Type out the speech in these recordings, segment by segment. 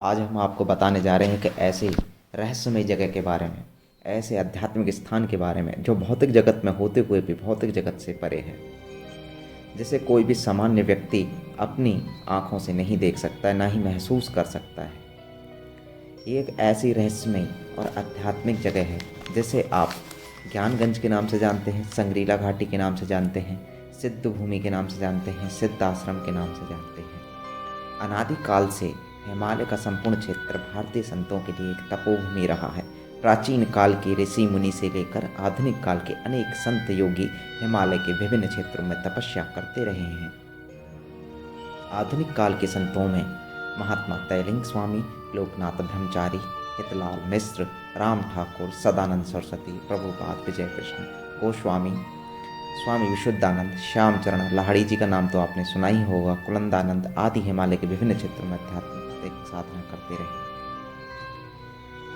आज हम आपको बताने जा रहे हैं कि ऐसे रहस्यमय जगह के बारे में, ऐसे आध्यात्मिक स्थान के बारे में जो भौतिक जगत में होते हुए भी भौतिक जगत से परे है, जिसे कोई भी सामान्य व्यक्ति अपनी आँखों से नहीं देख सकता है, ना ही महसूस कर सकता है। ये एक ऐसी रहस्यमय और आध्यात्मिक जगह है जिसे आप ज्ञानगंज के नाम से जानते हैं, संग्रीला घाटी के नाम से जानते हैं, सिद्ध भूमि के नाम से जानते हैं, सिद्ध आश्रम के नाम से जानते हैं। अनादिकाल से हिमालय का संपूर्ण क्षेत्र भारतीय संतों के लिए एक तपोभूमि रहा है। प्राचीन काल के ऋषि मुनि से लेकर आधुनिक काल के अनेक संत योगी हिमालय के विभिन्न क्षेत्रों में तपस्या करते रहे हैं। आधुनिक काल के संतों में महात्मा तैलिंग स्वामी, लोकनाथ ब्रह्मचारी, हितलाल मिश्र, राम ठाकुर, सदानंद सरस्वती, प्रभुपाद, विजय कृष्ण गोस्वामी, स्वामी विशुद्धानंद, श्यामचरण लाहिड़ी जी का नाम तो आपने सुना ही होगा, कुलंदानंद आदि हिमालय के विभिन्न क्षेत्रों में आध्यात्मिक साधना करते रहे।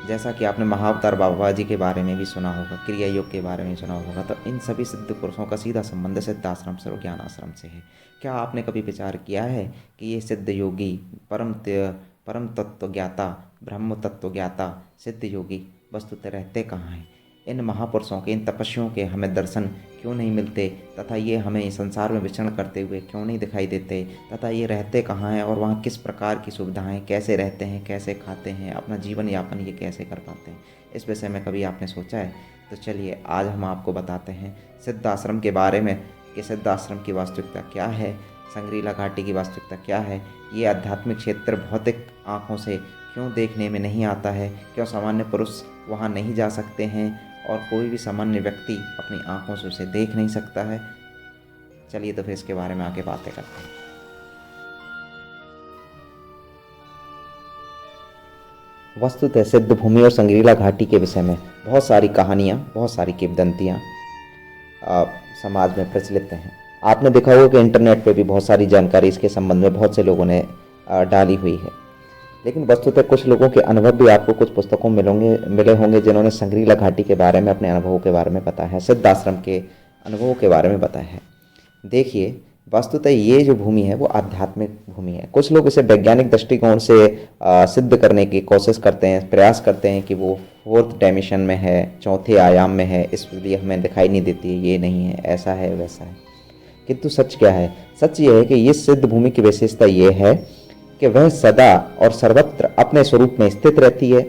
जैसा कि आपने महाअवतार बाबा जी के बारे में भी सुना होगा, क्रिया योग के बारे में सुना होगा, तो इन सभी सिद्ध पुरुषों का सीधा संबंध सिद्ध आश्रम से और ज्ञान आश्रम से है। क्या आपने कभी विचार किया है कि ये सिद्ध योगी, परम तत्व ज्ञाता, ब्रह्म तत्व ज्ञाता सिद्ध योगी वस्तुतः रहते कहाँ हैं? इन महापुरुषों के, इन तपस्वियों के हमें दर्शन क्यों नहीं मिलते, तथा ये हमें संसार में विचरण करते हुए क्यों नहीं दिखाई देते, तथा ये रहते कहाँ हैं और वहाँ किस प्रकार की सुविधाएं, कैसे रहते हैं, कैसे खाते हैं, अपना जीवन यापन ये कैसे कर पाते हैं? इस विषय में कभी आपने सोचा है? तो चलिए आज हम आपको बताते हैं सिद्ध आश्रम के बारे में कि सिद्ध आश्रम की वास्तविकता क्या है, संग्रीला घाटी की वास्तविकता क्या है, ये आध्यात्मिक क्षेत्र भौतिक आँखों से क्यों देखने में नहीं आता है, क्यों सामान्य पुरुष वहाँ नहीं जा सकते हैं और कोई भी सामान्य व्यक्ति अपनी आंखों से उसे देख नहीं सकता है। चलिए तो फिर इसके बारे में आगे बातें करते हैं। वस्तुतः सिद्ध भूमि और संग्रीला घाटी के विषय में बहुत सारी कहानियाँ, बहुत सारी किंवदंतियाँ समाज में प्रचलित हैं। आपने देखा होगा कि इंटरनेट पे भी बहुत सारी जानकारी इसके संबंध में बहुत से लोगों ने डाली हुई है, लेकिन वस्तुतः कुछ लोगों के अनुभव भी आपको कुछ पुस्तकों में मिले होंगे जिन्होंने संग्रीला घाटी के बारे में, अपने अनुभवों के बारे में बताया है, सिद्ध आश्रम के अनुभवों के बारे में बताया है। देखिए, वस्तुतः ये जो भूमि है वो आध्यात्मिक भूमि है। कुछ लोग इसे वैज्ञानिक दृष्टिकोण से सिद्ध करने की कोशिश करते हैं, प्रयास करते हैं कि वो 4th डायमेंशन में है, चौथे आयाम में है, इसलिए हमें दिखाई नहीं देती है, ये नहीं है, ऐसा है, वैसा है। किंतु सच क्या है? सच ये है कि इस सिद्ध भूमि की विशेषता ये है कि वह सदा और सर्वत्र अपने स्वरूप में स्थित रहती है।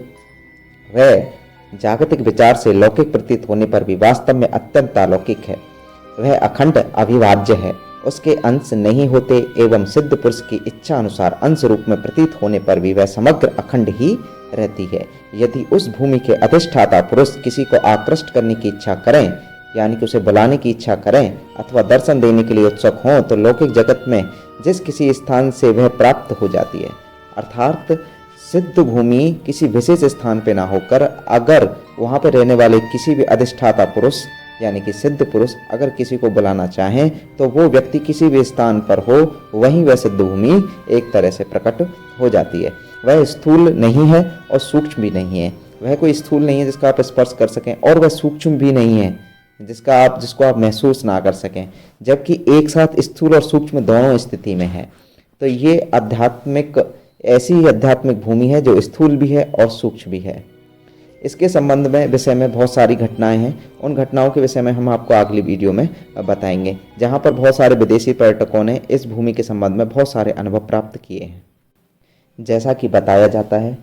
वह जागतिक विचार से लौकिक प्रतीत होने पर भी वास्तव में अत्यंत अलौकिक है। वह अखंड अविभाज्य है, उसके अंश नहीं होते एवं सिद्ध पुरुष की इच्छा अनुसार अंश रूप में प्रतीत होने पर भी वह समग्र अखंड ही रहती है। यदि उस भूमि के अधिष्ठाता पुरुष किसी को आकृष्ट करने की इच्छा करें, यानी कि उसे बुलाने की इच्छा करें अथवा दर्शन देने के लिए उत्सुक हों, तो लौकिक जगत में जिस किसी स्थान से वह प्राप्त हो जाती है। अर्थात सिद्ध भूमि किसी विशेष स्थान पर ना होकर, अगर वहाँ पर रहने वाले किसी भी अधिष्ठाता पुरुष यानी कि सिद्ध पुरुष अगर किसी को बुलाना चाहें, तो वो व्यक्ति किसी भी स्थान पर हो, वहीं वह सिद्ध भूमि एक तरह से प्रकट हो जाती है। वह स्थूल नहीं है और सूक्ष्म भी नहीं है। वह कोई स्थूल नहीं है जिसका आप स्पर्श कर सकें, और वह सूक्ष्म भी नहीं है जिसको आप महसूस ना कर सकें, जबकि एक साथ स्थूल और सूक्ष्म दोनों स्थिति में है। तो ये ऐसी आध्यात्मिक भूमि है जो स्थूल भी है और सूक्ष्म भी है। इसके संबंध में विषय में बहुत सारी घटनाएं हैं। उन घटनाओं के विषय में हम आपको अगली वीडियो में बताएंगे, जहां पर बहुत सारे विदेशी पर्यटकों ने इस भूमि के संबंध में बहुत सारे अनुभव प्राप्त किए हैं। जैसा कि बताया जाता है,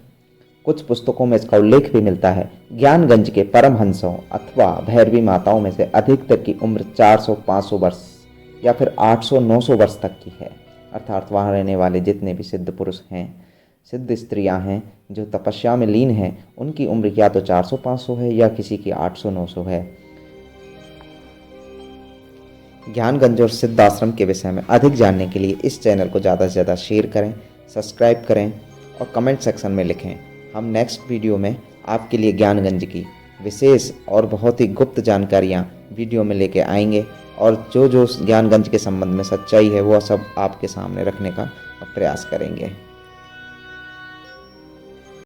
कुछ पुस्तकों में इसका उल्लेख भी मिलता है। ज्ञानगंज के परमहंसों अथवा भैरवी माताओं में से अधिकतर की उम्र 400-500 वर्ष या फिर 800-900 वर्ष तक की है। अर्थात वहाँ रहने वाले जितने भी सिद्ध पुरुष हैं, सिद्ध स्त्रियां हैं जो तपस्या में लीन हैं, उनकी उम्र या तो 400-500 है या किसी की 800-900 है। ज्ञानगंज और सिद्ध आश्रम के विषय में अधिक जानने के लिए इस चैनल को ज़्यादा से ज़्यादा शेयर करें, सब्सक्राइब करें और कमेंट सेक्शन में लिखें। हम नेक्स्ट वीडियो में आपके लिए ज्ञानगंज की विशेष और बहुत ही गुप्त जानकारियाँ वीडियो में लेके आएंगे, और जो ज्ञानगंज के संबंध में सच्चाई है वो सब आपके सामने रखने का प्रयास करेंगे।